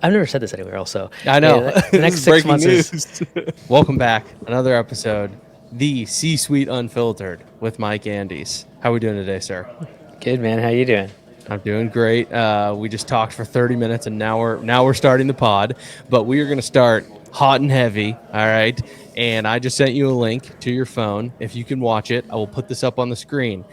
I've never said this anywhere else. So I know. the This next is six breaking months is news. Welcome back. Another episode, the C-Suite Unfiltered with Mike Andes. How are we doing today, sir? good, man. How you doing? I'm doing great. We just talked for 30 minutes, and now we're starting the pod. But we are going to start hot and heavy. All right. And I just sent you a link to your phone. If you can watch it, I will put this up on the screen.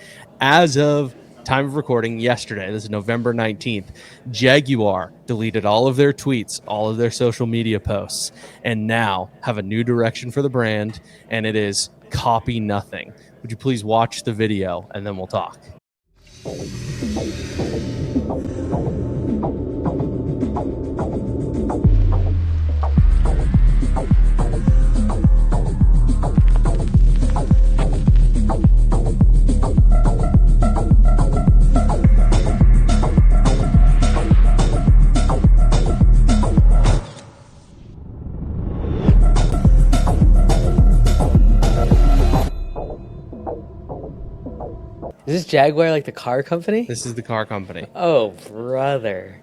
As of time of recording yesterday, this is November 19th, Jaguar deleted all of their tweets, all of their social media posts, and now have a new direction for the brand, and it is copy nothing. Would you please watch the video, and then we'll talk. Is this Jaguar like the car company? This is the car company. Oh, brother.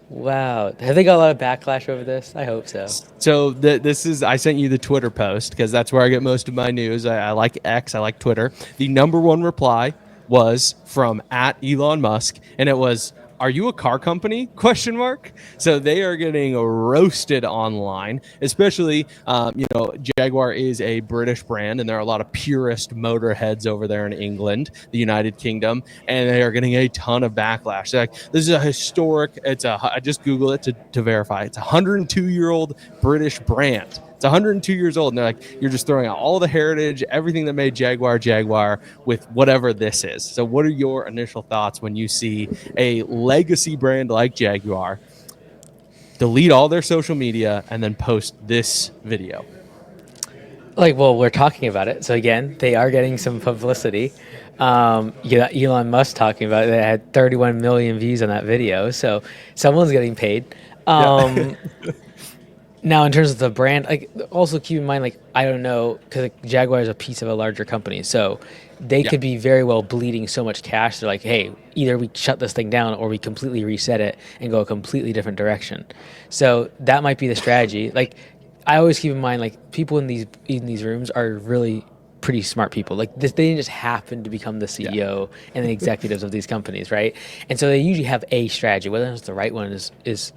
Wow. Have they got a lot of backlash over this? I hope so. So this is, I sent you the Twitter post because that's where I get most of my news. I like X, I like Twitter. The number one reply was from at Elon Musk, and it was, "Are you a car company?" Question mark. So they are getting roasted online, especially Jaguar is a British brand, and there are a lot of purist motorheads over there in England, the United Kingdom, and they are getting a ton of backlash. They're like, this is a historic. I just Google it to verify. It's a 102-year-old British brand. It's 102 years old, and they're like, you're just throwing out all the heritage, everything that made Jaguar with whatever this is. So what are your initial thoughts when you see a legacy brand like Jaguar delete all their social media and then post this video? Well, we're talking about it. So again, they are getting some publicity. Elon Musk talking about it. They had 31 million views on that video. So someone's getting paid. Yeah. Now, in terms of the brand, also keep in mind, I don't know, because Jaguar is a piece of a larger company, so they could be very well bleeding so much cash. They're like, hey, either we shut this thing down or we completely reset it and go a completely different direction. So that might be the strategy. I always keep in mind, people in these rooms are really pretty smart people. They didn't just happen to become the CEO and the executives of these companies, right? And so they usually have a strategy. Whether it's the right one is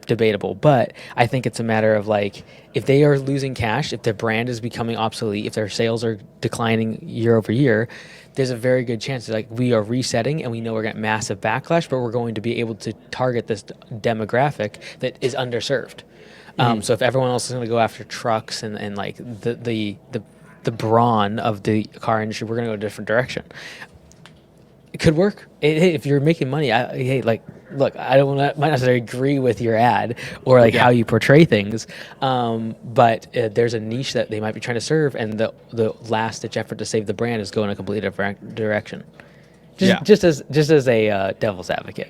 debatable, but I think it's a matter of if they are losing cash, if their brand is becoming obsolete, if their sales are declining year over year, there's a very good chance that we are resetting and we know we're getting massive backlash, but we're going to be able to target this demographic that is underserved. So if everyone else is going to go after trucks and the brawn of the car industry, we're going to go a different direction. It could work. If you're making money, look, I might not necessarily agree with your ad or how you portray things, but there's a niche that they might be trying to serve, and the last ditch effort to save the brand is going a completely different direction. Just as a devil's advocate.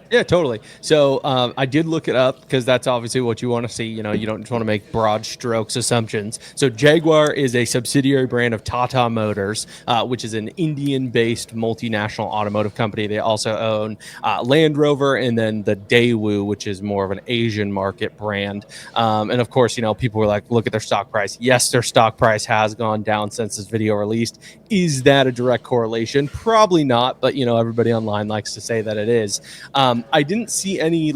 Yeah, totally. So I did look it up because that's obviously what you want to see. You don't just want to make broad strokes assumptions. So Jaguar is a subsidiary brand of Tata Motors, which is an Indian-based multinational automotive company. They also own Land Rover and then the Daewoo, which is more of an Asian market brand. And of course, people were like, look at their stock price. Yes, their stock price has gone down since this video released. Is that a direct correlation? Probably not, but everybody online likes to say that it is. I didn't see any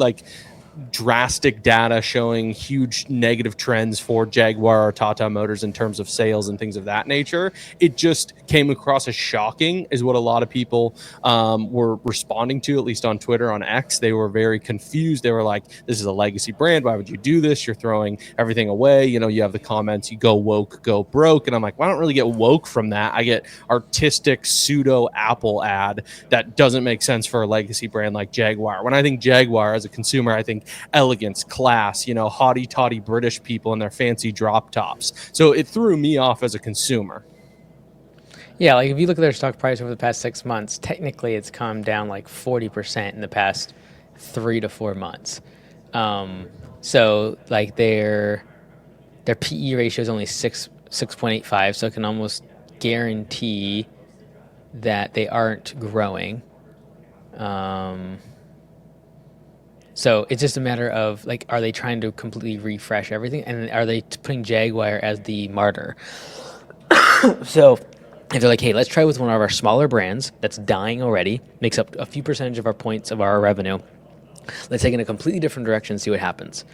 drastic data showing huge negative trends for Jaguar or Tata Motors in terms of sales and things of that nature. It just came across as shocking, is what a lot of people were responding to, at least on Twitter, on X. They were very confused. They were like, this is a legacy brand. Why would you do this? You're throwing everything away. You have the comments, you go woke, go broke. And I'm like, well, I don't really get woke from that. I get artistic pseudo Apple ad that doesn't make sense for a legacy brand like Jaguar. When I think Jaguar as a consumer, I think elegance, class, haughty toddy British people in their fancy drop tops. So it threw me off as a consumer. Yeah, if you look at their stock price over the past 6 months, technically it's come down 40% in the past 3 to 4 months. So their PE ratio is only 6.85, so it can almost guarantee that they aren't growing. So it's just a matter of like, are they trying to completely refresh everything, and are they putting Jaguar as the martyr? So if they're like, hey, let's try with one of our smaller brands that's dying already, makes up a few percentage of our points of our revenue. Let's take it in a completely different direction and see what happens.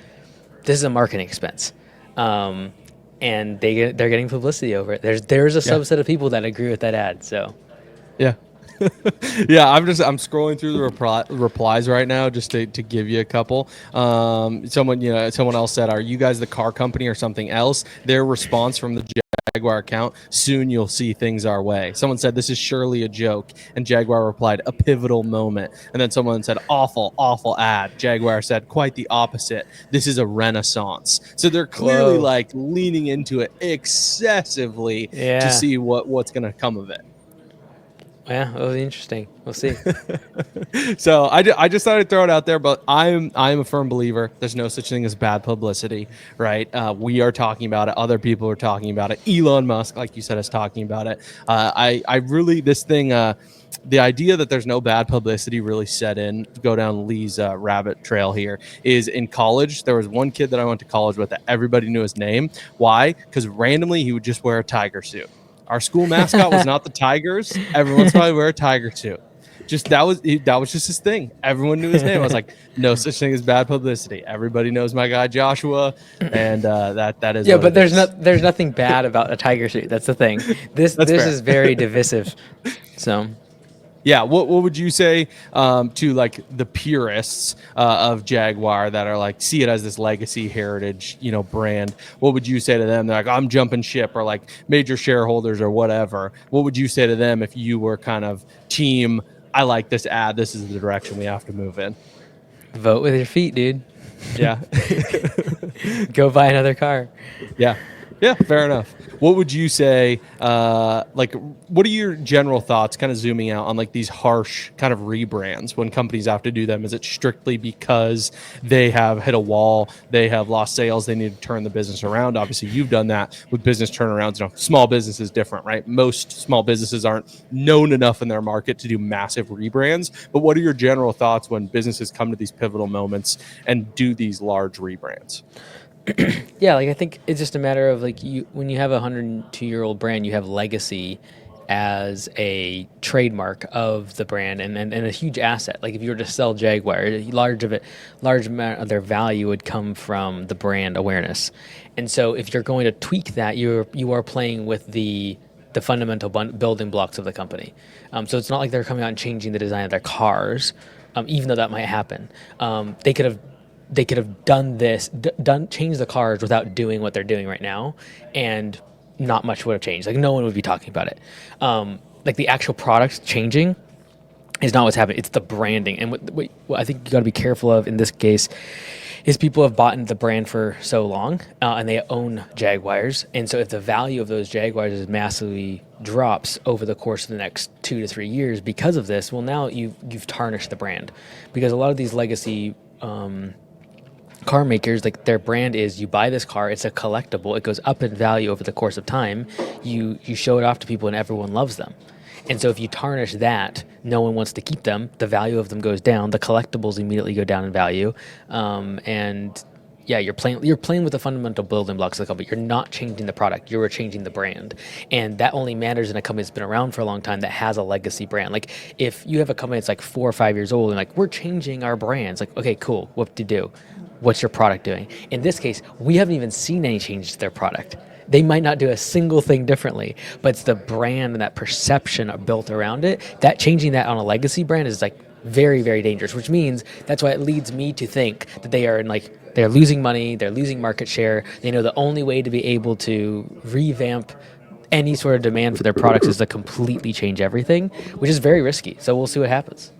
This is a marketing expense. Um, and they're getting publicity over it. There's a Yeah. subset of people that agree with that ad. So Yeah. Yeah, I'm scrolling through the replies right now just to give you a couple. Someone else said, "Are you guys the car company or something else?" Their response from the Jaguar account: "Soon you'll see things our way." Someone said, "This is surely a joke," and Jaguar replied, "A pivotal moment." And then someone said, "Awful, awful ad." Jaguar said, "Quite the opposite. This is a renaissance." So they're clearly whoa, like leaning into it excessively to yeah, see what's going to come of it. yeah, it'll be interesting. We'll see. So I just thought I'd throw it out there, but I'm a firm believer. There's no such thing as bad publicity, right? We are talking about it. Other people are talking about it. Elon Musk, like you said, is talking about it. I really this thing. The idea that there's no bad publicity really set in. To go down Lee's rabbit trail here is in college. There was one kid that I went to college with that everybody knew his name. Why? Because randomly he would just wear a tiger suit. Our school mascot was not the Tigers. Every once in a while, he'd wear a tiger suit. Just that was just his thing. Everyone knew his name. I was like, no such thing as bad publicity. Everybody knows my guy Joshua, and that is Yeah, what but it is. there's nothing bad about a tiger suit. That's the thing. That's This fair. is very divisive. So Yeah, what would you say to like the purists of Jaguar that are like see it as this legacy heritage, brand? What would you say to them? They're like, I'm jumping ship, or like major shareholders or whatever. What would you say to them if you were kind of team? I like this ad. This is the direction we have to move in. vote with your feet, dude. Yeah, Go buy another car. yeah. Yeah, fair enough. What would you say? What are your general thoughts, kind of zooming out on like these harsh kind of rebrands when companies have to do them? Is it strictly because they have hit a wall, they have lost sales, they need to turn the business around? Obviously, you've done that with business turnarounds. Small business is different, right? Most small businesses aren't known enough in their market to do massive rebrands. But what are your general thoughts when businesses come to these pivotal moments and do these large rebrands? Yeah, like I think it's just a matter of like you when you have a 102-year-old brand, you have legacy as a trademark of the brand and a huge asset. Like if you were to sell Jaguar, large amount of their value would come from the brand awareness. And so if you're going to tweak that, you are playing with the fundamental building blocks of the company. So it's not like they're coming out and changing the design of their cars, even though that might happen. They could have done this, done changed the cars without doing what they're doing right now, and not much would have changed. Like no one would be talking about it. Like the actual product changing is not what's happening. It's the branding, and what I think you got to be careful of in this case is people have bought into the brand for so long, and they own Jaguars, and so if the value of those Jaguars is massively drops over the course of the next 2 to 3 years because of this, well, now you've tarnished the brand, because a lot of these legacy car makers, like their brand is you buy this car, it's a collectible, it goes up in value over the course of time, you show it off to people and everyone loves them. And so if you tarnish that, no one wants to keep them, the value of them goes down, the collectibles immediately go down in value, and yeah, you're playing with the fundamental building blocks of the company. You're not changing the product, you're changing the brand. And that only matters in a company that's been around for a long time that has a legacy brand. Like if you have a company that's like 4 or 5 years old and like we're changing our brands, like okay, cool, what to do? What's your product doing? In this case, we haven't even seen any changes to their product. They might not do a single thing differently, but it's the brand and that perception are built around it. That changing that on a legacy brand is like very, very dangerous, which means that's why it leads me to think that they're losing money, they're losing market share. They know the only way to be able to revamp any sort of demand for their products is to completely change everything, which is very risky. So we'll see what happens.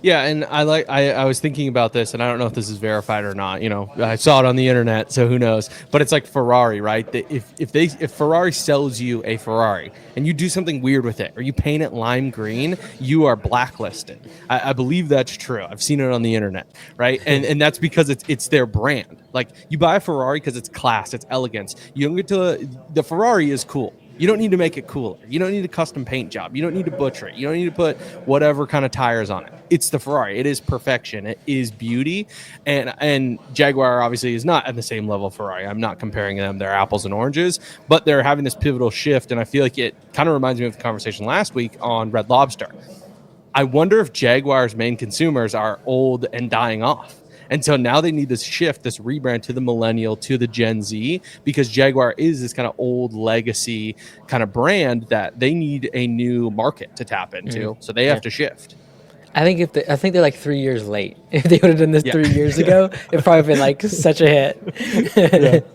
Yeah, and I was thinking about this, and I don't know if this is verified or not. I saw it on the internet, so who knows? But it's like Ferrari, right? If Ferrari sells you a Ferrari and you do something weird with it, or you paint it lime green, you are blacklisted. I believe that's true. I've seen it on the internet, right? And that's because it's their brand. Like you buy a Ferrari because it's class, it's elegance. You don't get to the Ferrari is cool. You don't need to make it cooler. You don't need a custom paint job. You don't need to butcher it. You don't need to put whatever kind of tires on it. It's the Ferrari. It is perfection. It is beauty. And Jaguar obviously is not at the same level of Ferrari. I'm not comparing them. They're apples and oranges, but they're having this pivotal shift. And I feel like it kind of reminds me of the conversation last week on Red Lobster. I wonder if Jaguar's main consumers are old and dying off. And so now they need this shift, this rebrand to the millennial, to the Gen Z, because Jaguar is this kind of old legacy kind of brand that they need a new market to tap into. So they have to shift. I think they're like 3 years late. If they would have done this 3 years ago, it'd probably been like such a hit.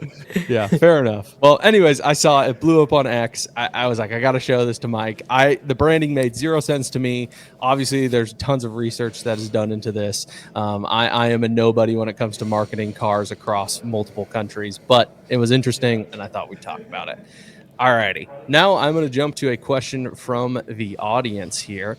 Yeah, fair enough. Well, anyways, I saw it blew up on X. I was like, I got to show this to Mike. The branding made zero sense to me. Obviously, there's tons of research that is done into this. I am a nobody when it comes to marketing cars across multiple countries, but it was interesting, and I thought we'd talk about it. Alrighty, now I'm going to jump to a question from the audience here.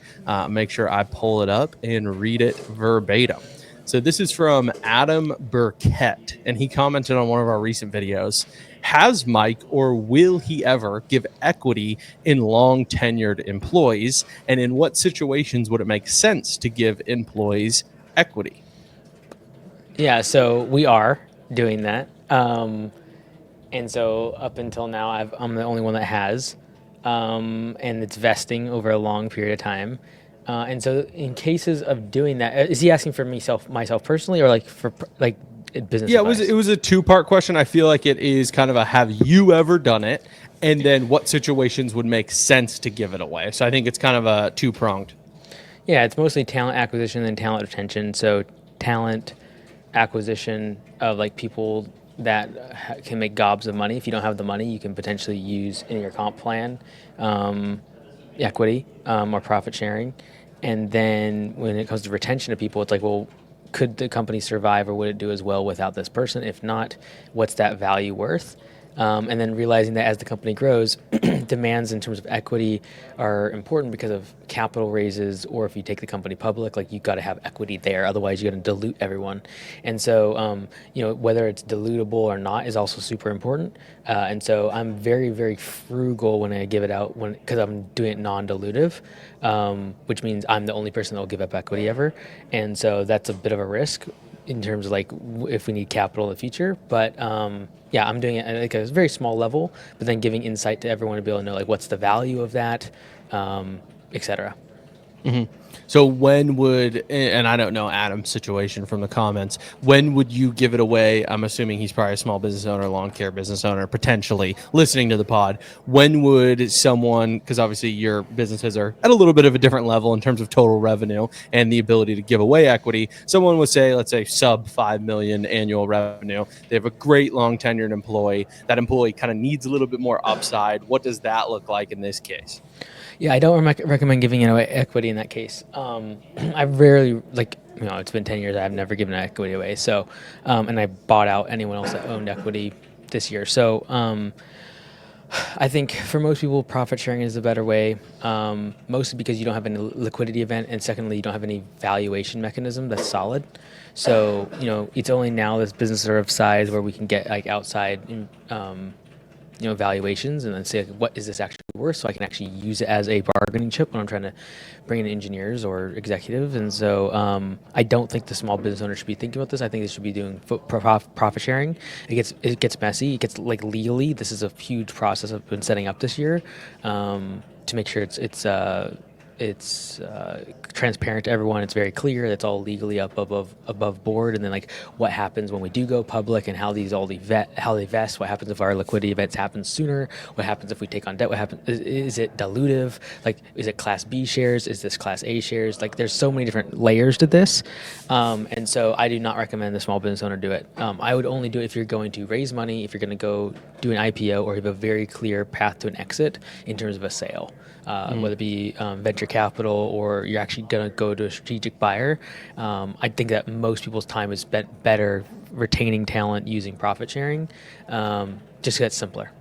Make sure I pull it up and read it verbatim. So this is from Adam Burkett, and he commented on one of our recent videos. Has Mike or will he ever give equity in long tenured employees? And in what situations would it make sense to give employees equity? Yeah, so we are doing that. And so up until now, I'm the only one that has, and it's vesting over a long period of time. And so in cases of doing that, is he asking for myself personally, or like for like business? Yeah, advice? it was a two-part question. I feel like it is kind of a have you ever done it, and then what situations would make sense to give it away. So I think it's kind of a two-pronged. Yeah, it's mostly talent acquisition and talent retention. So talent acquisition of like people that can make gobs of money. If you don't have the money, you can potentially use in your comp plan equity or profit sharing. And then when it comes to retention of people, it's like, well, could the company survive or would it do as well without this person? If not, what's that value worth? And then realizing that as the company grows, demands in terms of equity are important because of capital raises, or if you take the company public, like you've got to have equity there. Otherwise, you're going to dilute everyone. And so, whether it's dilutable or not is also super important. And so I'm very, very frugal when I give it out because I'm doing it non-dilutive, which means I'm the only person that will give up equity ever. And so that's a bit of a risk in terms of like if we need capital in the future. But yeah, I'm doing it at like a very small level, but then giving insight to everyone to be able to know like what's the value of that, et cetera. Mm-hmm. So when would, and I don't know Adam's situation from the comments, when would you give it away? I'm assuming he's probably a small business owner, lawn care business owner, potentially listening to the pod. When would someone, because obviously your businesses are at a little bit of a different level in terms of total revenue and the ability to give away equity. Someone would say, let's say sub 5 million annual revenue. They have a great long tenured employee. That employee kind of needs a little bit more upside. What does that look like in this case? Yeah, I don't recommend giving away equity in that case. I rarely, it's been 10 years, I've never given equity away. So, and I bought out anyone else that owned equity this year. So, I think for most people, profit sharing is the better way, mostly because you don't have any liquidity event. And secondly, you don't have any valuation mechanism that's solid. So, it's only now this business are of size where we can get like outside, valuations and then say, what is this actually worth? So I can actually use it as a bargaining chip when I'm trying to bring in engineers or executives. And so I don't think the small business owner should be thinking about this. I think they should be doing profit sharing. It gets messy. It gets like legally. This is a huge process I've been setting up this year to make sure it's transparent to everyone. It's very clear. That's all legally up above board. And then like what happens when we do go public and how they vest. What happens if our liquidity events happen sooner? What happens if we take on debt? What happens? Is it dilutive? Like, is it Class B shares? Is this Class A shares? Like, there's so many different layers to this. And so I do not recommend the small business owner do it. I would only do it if you're going to raise money, if you're going to go do an IPO, or you have a very clear path to an exit in terms of a sale. Whether it be venture capital or you're actually going to go to a strategic buyer. I think that most people's time is spent better retaining talent using profit sharing. Just get simpler.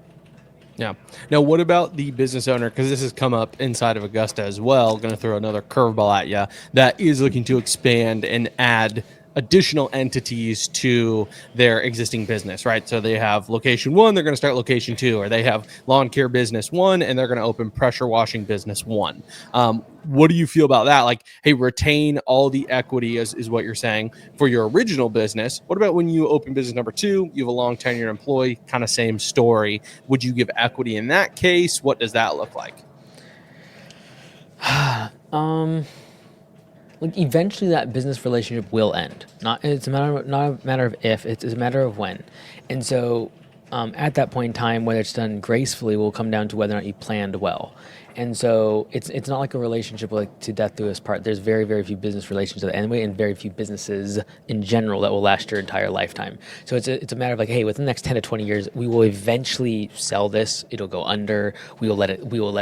Yeah. Now, what about the business owner? Because this has come up inside of Augusta as well. Going to throw another curveball at you that is looking to expand and add additional entities to their existing business, right? So they have location 1, they're going to start location 2, or they have lawn care business 1 and they're going to open pressure washing business 1. What do you feel about that? Like, hey, retain all the equity is what you're saying for your original business. What about when you open business number 2, you have a long tenured employee, kind of same story. Would you give equity in that case? What does that look like? Like eventually that business relationship will end. Not a matter of if, it's a matter of when. And so at that point in time, whether it's done gracefully will come down to whether or not you planned well. And so it's not like a relationship like to death do us part. There's very, very few business relationships that end way, and very few businesses in general that will last your entire lifetime. So it's a matter of like, hey, within the next 10 to 20 years, we will eventually sell this. It'll go under. We will let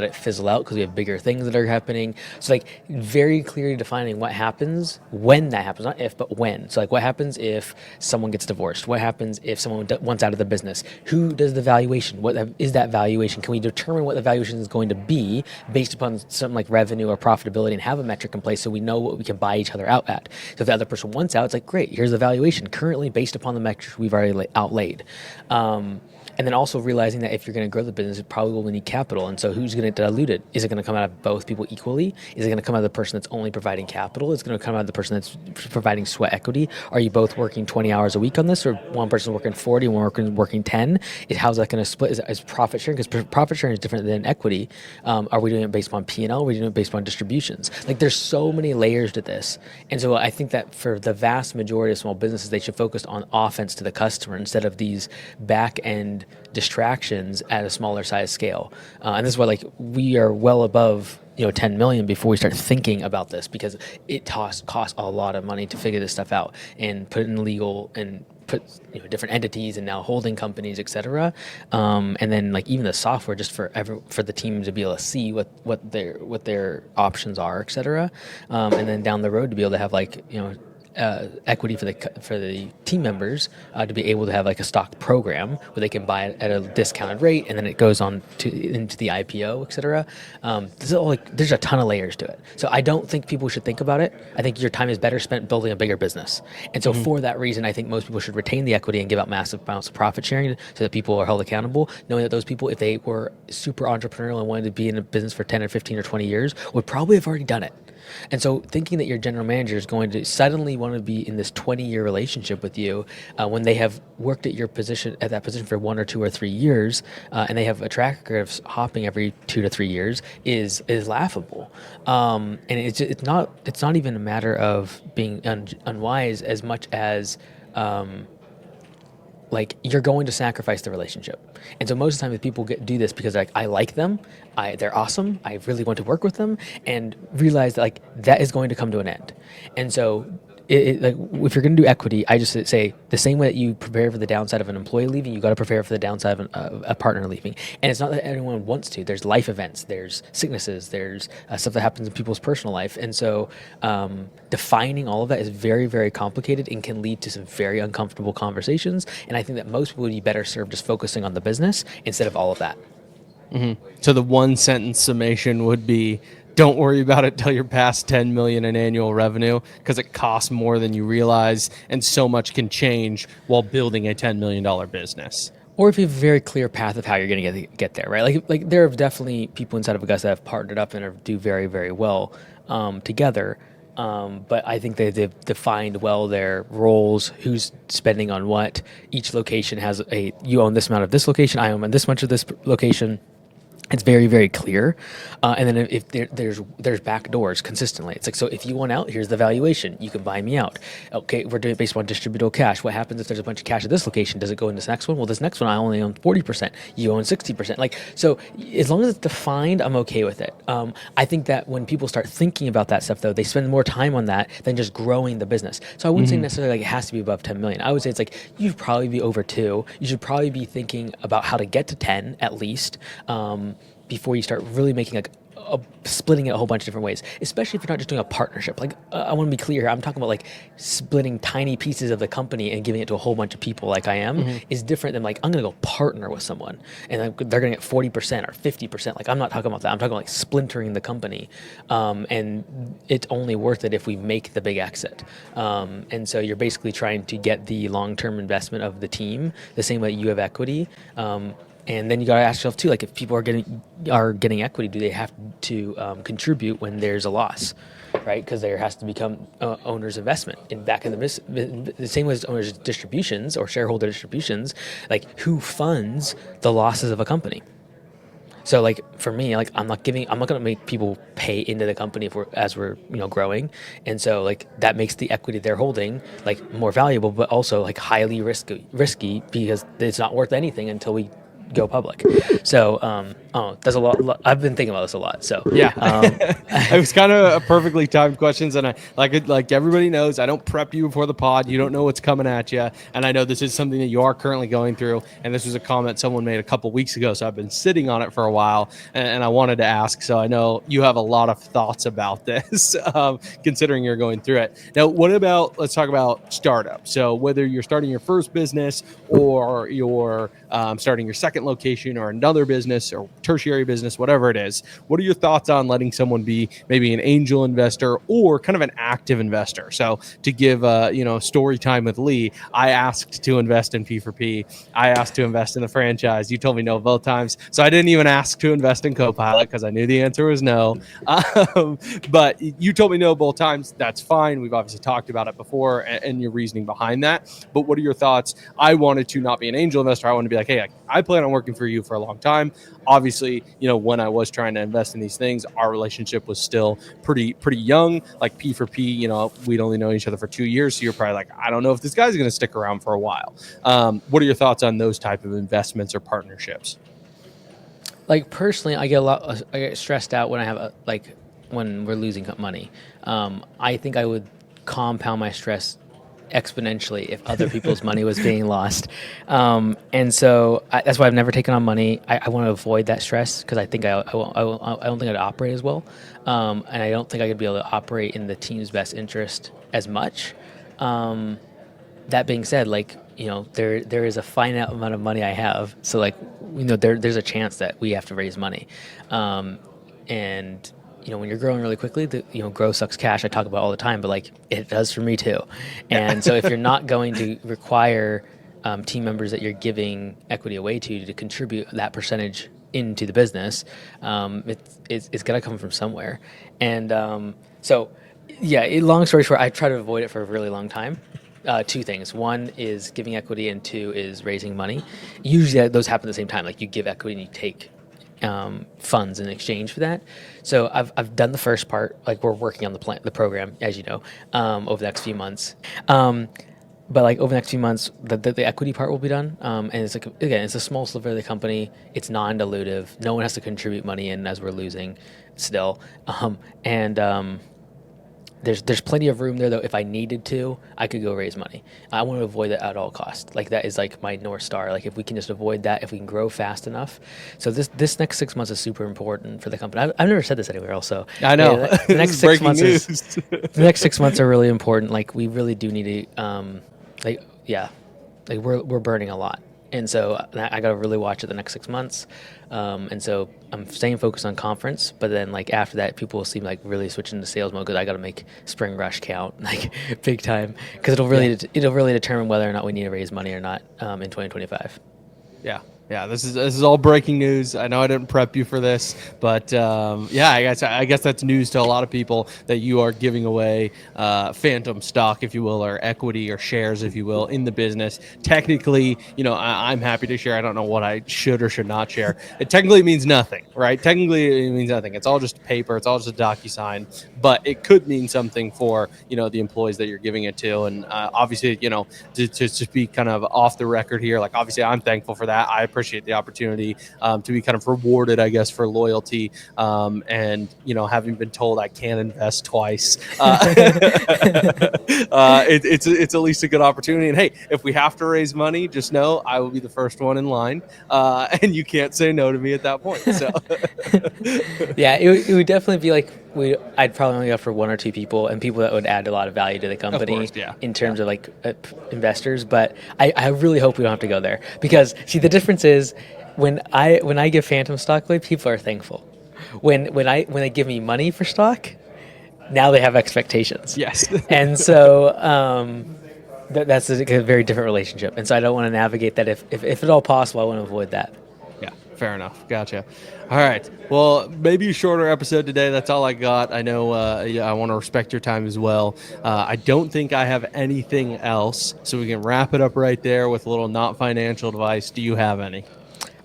it fizzle out because we have bigger things that are happening. So like very clearly defining what happens when that happens, not if, but when. So like what happens if someone gets divorced? What happens if someone wants out of the business? Who does the valuation? What is that valuation? Can we determine what the valuation is going to be based upon something like revenue or profitability, and have a metric in place so we know what we can buy each other out at? So if the other person wants out, it's like, great, here's the valuation currently based upon the metrics we've already outlaid. And then also realizing that if you're going to grow the business, it probably will need capital. And so who's going to dilute it? Is it going to come out of both people equally? Is it going to come out of the person that's only providing capital? Is it going to come out of the person that's providing sweat equity? Are you both working 20 hours a week on this, or one person's working 40 and one working 10? How's that going to split? Is profit sharing? Because profit sharing is different than equity. Are we doing it based upon P&L? Are we doing it based upon distributions? Like there's so many layers to this. And so I think that for the vast majority of small businesses, they should focus on offense to the customer instead of these back end distractions at a smaller size scale. And this is why like we are well above 10 million before we start thinking about this, because it costs a lot of money to figure this stuff out and put in legal and put different entities and now holding companies, etc. And then like even the software just for the team to be able to see what their options are, etc. And then down the road to be able to have like equity for the team members to be able to have like a stock program where they can buy it at a discounted rate, and then it goes on into the IPO, etc. This is all like there's a ton of layers to it. So I don't think people should think about it. I think your time is better spent building a bigger business. And so for that reason, I think most people should retain the equity and give out massive amounts of profit sharing so that people are held accountable, knowing that those people, if they were super entrepreneurial and wanted to be in a business for 10 or 15 or 20 years, would probably have already done it. And so thinking that your general manager is going to suddenly want to be in this 20-year relationship with you when they have worked at that position for 1 or 2 or 3 years, and they have a track record of hopping every 2 to 3 years is laughable. And it's not even a matter of being unwise as much as like you're going to sacrifice the relationship. And so most of the time people do this because like I like them, they're awesome, I really want to work with them, and realize that like that is going to come to an end. And so like if you're going to do equity, I just say the same way that you prepare for the downside of an employee leaving, you got to prepare for the downside of a partner leaving. And it's not that everyone wants to. There's life events, there's sicknesses, there's stuff that happens in people's personal life. And so defining all of that is very, very complicated and can lead to some very uncomfortable conversations. And I think that most people would be better served just focusing on the business instead of all of that. Mm-hmm. So the one sentence summation would be, don't worry about it till you're past 10 million in annual revenue, because it costs more than you realize, and so much can change while building a $10 million business. Or if you have a very clear path of how you're going to get there, right? Like there are definitely people inside of Augusta that have partnered up and do very, very well together. But I think they've defined well their roles, who's spending on what. Each location has you own this amount of this location, I own this much of this location. It's very, very clear. And then if there's back doors consistently. It's like, so if you want out, here's the valuation. You can buy me out. Okay, we're doing it based on distributable cash. What happens if there's a bunch of cash at this location? Does it go in this next one? Well, this next one I only own 40%. You own 60%. Like, so as long as it's defined, I'm okay with it. I think that when people start thinking about that stuff, though, they spend more time on that than just growing the business. So I wouldn't say necessarily like it has to be above 10 million. I would say it's like you should probably be over 2. You should probably be thinking about how to get to 10 at least. Before you start really making splitting it a whole bunch of different ways, especially if you're not just doing a partnership. Like, I want to be clear here. I'm talking about like splitting tiny pieces of the company and giving it to a whole bunch of people like I am is different than like, I'm going to go partner with someone and they're going to get 40% or 50%. Like, I'm not talking about that. I'm talking about like splintering the company. And it's only worth it if we make the big exit. And so you're basically trying to get the long-term investment of the team the same way you have equity. And then you got to ask yourself too, like if people are getting equity, do they have to contribute when there's a loss, right? Because there has to become owner's investment in back in the same way as owner's distributions or shareholder distributions. Like who funds the losses of a company? So like for me, like I'm not going to make people pay into the company as we're growing, and so like that makes the equity they're holding like more valuable, but also like highly risky because it's not worth anything until we go public. So there's a lot. I've been thinking about this a lot. So Yeah, it was kind of a perfectly timed questions, and I like everybody knows I don't prep you before the pod. You don't know what's coming at you, and I know this is something that you are currently going through. And this was a comment someone made a couple weeks ago, so I've been sitting on it for a while, and I wanted to ask. So I know you have a lot of thoughts about this, considering you're going through it. Now, what about let's talk about startup. So whether you're starting your first business or you're starting your second location or another business or tertiary business, whatever it is. What are your thoughts on letting someone be maybe an angel investor or kind of an active investor? So to give story time with Lee, I asked to invest in P4P. I asked to invest in the franchise. You told me no both times, so I didn't even ask to invest in Copilot because I knew the answer was no. But you told me no both times. That's fine. We've obviously talked about it before and your reasoning behind that. But what are your thoughts? I wanted to not be an angel investor. I wanted to be like, hey, I plan on working for you for a long time. Obviously, when I was trying to invest in these things, our relationship was still pretty young. Like P4P, we'd only known each other for 2 years. So you're probably like, I don't know if this guy's going to stick around for a while. What are your thoughts on those type of investments or partnerships? like personally, I get stressed out when I have when we're losing money. I think I would compound my stress exponentially if other people's money was being lost. And so that's why I've never taken on money. I want to avoid that stress because I think I don't think I'd operate as well. And I don't think I could be able to operate in the team's best interest as much. That being said, there is a finite amount of money I have. So there's a chance that we have to raise money. And when you're growing really quickly, grow sucks cash. I talk about all the time, but it does for me too. And so if you're not going to require team members that you're giving equity away to contribute that percentage into the business, it's got to come from somewhere. And so, yeah, long story short, I try to avoid it for a really long time. Two things. One is giving equity, and two is raising money. Usually those happen at the same time. Like you give equity and you take funds in exchange for that. So I've done the first part. Like we're working on the program, as you know, over the next few months. But over the next few months, the equity part will be done. And it's it's a small sliver of the company. It's non-dilutive. No one has to contribute money in as we're losing still. There's plenty of room there, though. If I needed to, I could go raise money. I want to avoid that at all costs. That is my North Star. If we can just avoid that, if we can grow fast enough. So this next 6 months is super important for the company. I've never said this anywhere else. So I know. Yeah, the next 6 months news. the next 6 months are really important. We really do need to, we're burning a lot. And so I got to really watch it the next 6 months. And so I'm staying focused on conference, but then after that, people will seem really switching to sales mode because I got to make spring rush count big time because it'll really determine whether or not we need to raise money or not in 2025. Yeah, this is all breaking news. I know I didn't prep you for this, but I guess that's news to a lot of people that you are giving away phantom stock, if you will, or equity or shares, if you will, in the business. Technically, I'm happy to share. I don't know what I should or should not share. It technically means nothing, right? Technically, it means nothing. It's all just paper. It's all just a DocuSign, but it could mean something for the employees that you're giving it to. And obviously, to speak kind of off the record here, obviously, I'm thankful for that. I appreciate the opportunity to be kind of rewarded, I guess, for loyalty, and having been told I can invest twice. It's at least a good opportunity. And hey, if we have to raise money, just know I will be the first one in line, and you can't say no to me at that point. So Yeah, it would definitely be like I'd probably only go for one or two people and people that would add a lot of value to the company course, yeah. in terms of like investors. But I really hope we don't have to go there because see the difference is when I give phantom stock away, people are thankful. When they give me money for stock, now they have expectations. yes. And so that's a very different relationship. And so I don't want to navigate that if at all possible. I want to avoid that. Yeah, fair enough. Gotcha. All right. Well, maybe a shorter episode today. That's all I got. I know I want to respect your time as well. I don't think I have anything else, so we can wrap it up right there with a little not financial advice. Do you have any?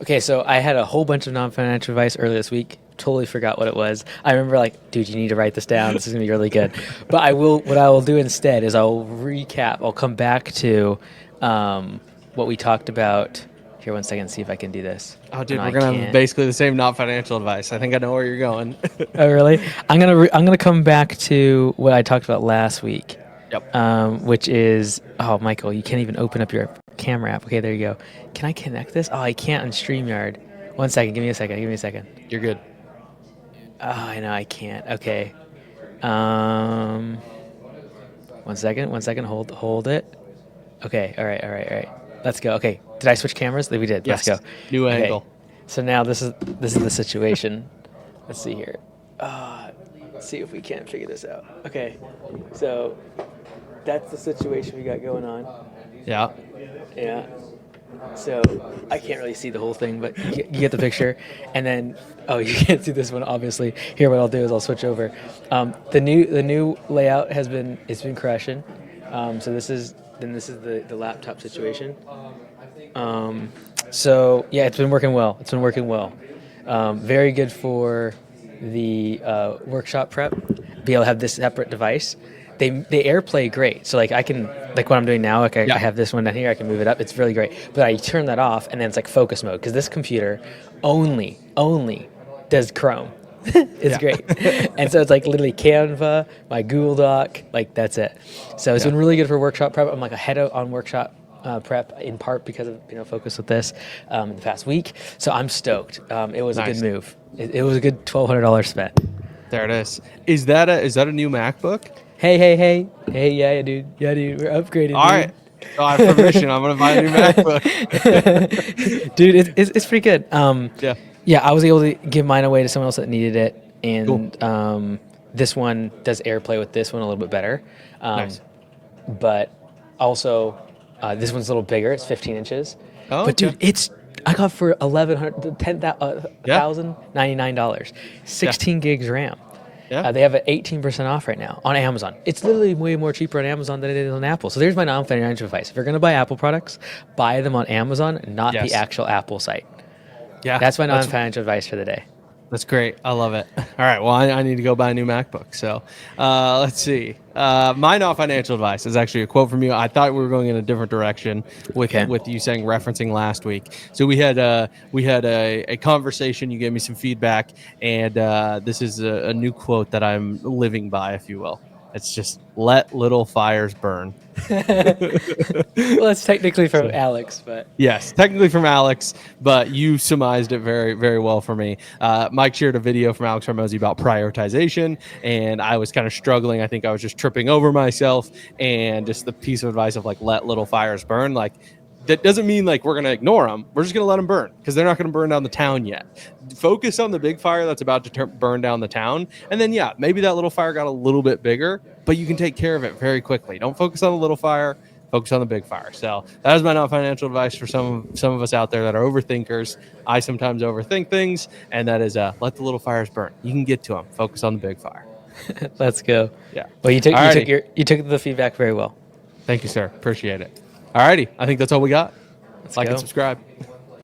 Okay, so I had a whole bunch of non-financial advice earlier this week. Totally forgot what it was. I remember like, dude, you need to write this down. This is gonna be really good. But what I will do instead is I'll recap. I'll come back to what we talked about. Here, one second, see if I can do this. Oh, dude, No, we're I gonna have can't. basically the same not financial advice. I think I know where you're going. Oh, really? I'm gonna come back to what I talked about last week. Yep. Which is Michael, you can't even open up your camera app. Okay, there you go. Can I connect this? Oh, I can't on StreamYard. One second. Give me a second. You're good. Oh, I know I can't. Okay. 1 second. Hold it. Okay. All right. Let's go. Okay. Did I switch cameras? We did. Yes. Let's go. New Okay. angle. So now this is the situation. Let's see here. Let's see if we can't figure this out. Okay. So that's the situation we got going on. Yeah. Yeah. So I can't really see the whole thing, but you get the picture. And then, you can't see this one, obviously. Here, what I'll do is I'll switch over. The new layout it's been crashing. So this is the laptop situation. So yeah, it's been working well. Very good for the workshop prep. Be able to have this separate device. They AirPlay great. So like I can what I'm doing now. Like I have this one down here. I can move it up. It's really great. But I turn that off and then it's like focus mode because this computer only does Chrome. It's great. And so it's like literally Canva, my Google Doc, like that's it. So it's been really good for workshop prep. I'm like ahead on workshop prep in part because of focus with this the past week. So I'm stoked. It was a good move. It was a good $1,200 spent. There it is. Is that a new MacBook? Hey, yeah, dude. We're upgrading. All right. Oh, I have permission. I'm gonna buy a new MacBook. Dude, it's pretty good. Yeah. I was able to give mine away to someone else that needed it, and Cool. This one does AirPlay with this one a little bit better. Nice. But also, this one's a little bigger. It's 15 inches. Oh, but dude, okay. I got for $1,099, 16 gigs RAM. Yeah. They have it 18% off right now on Amazon. It's literally way more cheaper on Amazon than it is on Apple. So there's my non-financial advice. If you're going to buy Apple products, buy them on Amazon, not the actual Apple site. Yeah. That's my non-financial advice for the day. That's great. I love it. All right. Well, I need to go buy a new MacBook. So let's see. My non-financial advice is actually a quote from you. I thought we were going in a different direction with you saying referencing last week. So we had a conversation. You gave me some feedback, and this is a new quote that I'm living by, if you will. It's just let little fires burn. Well, it's technically from Alex, but yes, technically from Alex, but you surmised it very, very well for me. Mike shared a video from Alex Hormozy about prioritization, and I was kind of struggling. I think I was just tripping over myself, and just the piece of advice of like let little fires burn. Like that doesn't mean like we're going to ignore them. We're just going to let them burn because they're not going to burn down the town yet. Focus on the big fire that's about to burn down the town. And then, maybe that little fire got a little bit bigger, but you can take care of it very quickly. Don't focus on the little fire. Focus on the big fire. So that is my non-financial advice for some of us out there that are overthinkers. I sometimes overthink things, and that is let the little fires burn. You can get to them. Focus on the big fire. Let's go. Yeah. Well, you took the feedback very well. Thank you, sir. Appreciate it. Alrighty. I think that's all we got. Let's like go. and subscribe.